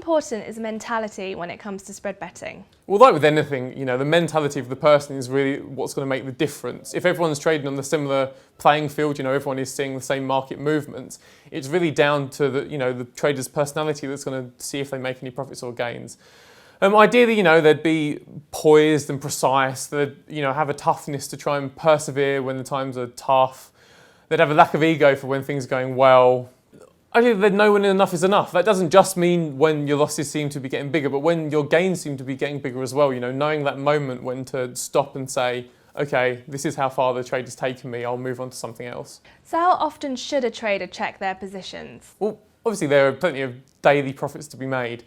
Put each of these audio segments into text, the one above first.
important is mentality when it comes to spread betting? Well, like with anything, the mentality of the person is really what's going to make the difference. If everyone's trading on the similar playing field, everyone is seeing the same market movements, it's really down to the trader's personality that's going to see if they make any profits or gains. Ideally, they'd be poised and precise. They'd, have a toughness to try and persevere when the times are tough. They'd have a lack of ego for when things are going well. Ideally, they'd know when enough is enough. That doesn't just mean when your losses seem to be getting bigger, but when your gains seem to be getting bigger as well. Knowing that moment when to stop and say, okay, this is how far the trader's taken me, I'll move on to something else. So how often should a trader check their positions? Well, obviously there are plenty of daily profits to be made.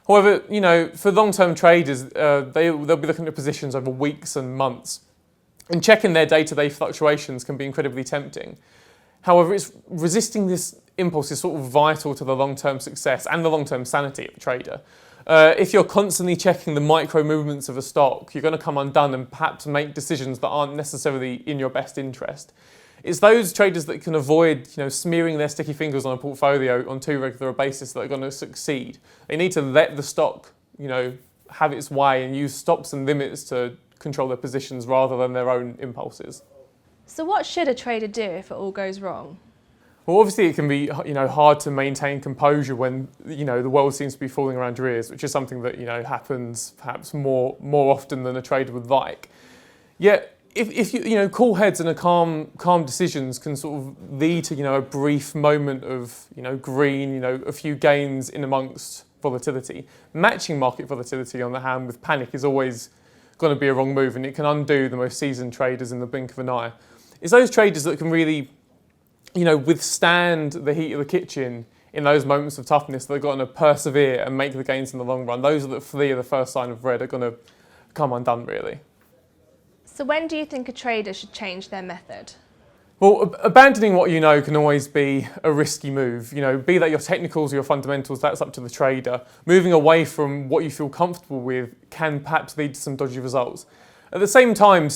However, for long-term traders, they'll be looking at positions over weeks and months. And checking their day-to-day fluctuations can be incredibly tempting. However, it's resisting this impulse is sort of vital to the long-term success and the long-term sanity of a trader. If you're constantly checking the micro movements of a stock, you're going to come undone and perhaps make decisions that aren't necessarily in your best interest. It's those traders that can avoid, smearing their sticky fingers on a portfolio on too regular a basis that are going to succeed. They need to let the stock, have its way and use stops and limits to control their positions rather than their own impulses. So what should a trader do if it all goes wrong? Well, obviously it can be, hard to maintain composure when, the world seems to be falling around your ears, which is something that, happens perhaps more often than a trader would like. Yet, if you, cool heads and calm decisions can sort of lead to, a brief moment of, green, a few gains in amongst volatility. Matching market volatility on the hand with panic is always going to be a wrong move, and it can undo the most seasoned traders in the blink of an eye. It's those traders that can really, withstand the heat of the kitchen in those moments of toughness that are going to persevere and make the gains in the long run. Those that flee the first sign of red are going to come undone, really. So when do you think a trader should change their method? Well, abandoning what you know can always be a risky move. Be that your technicals or your fundamentals, that's up to the trader. Moving away from what you feel comfortable with can perhaps lead to some dodgy results. At the same time,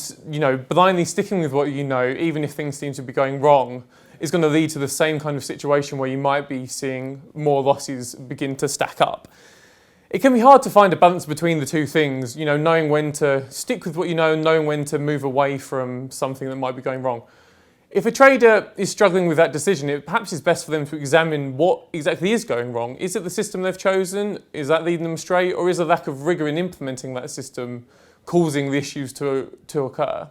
blindly sticking with what you know, even if things seem to be going wrong, is going to lead to the same kind of situation where you might be seeing more losses begin to stack up. It can be hard to find a balance between the two things, knowing when to stick with what you know and knowing when to move away from something that might be going wrong. If a trader is struggling with that decision, it perhaps is best for them to examine what exactly is going wrong. Is it the system they've chosen? Is that leading them astray? Or is a lack of rigour in implementing that system causing the issues to occur?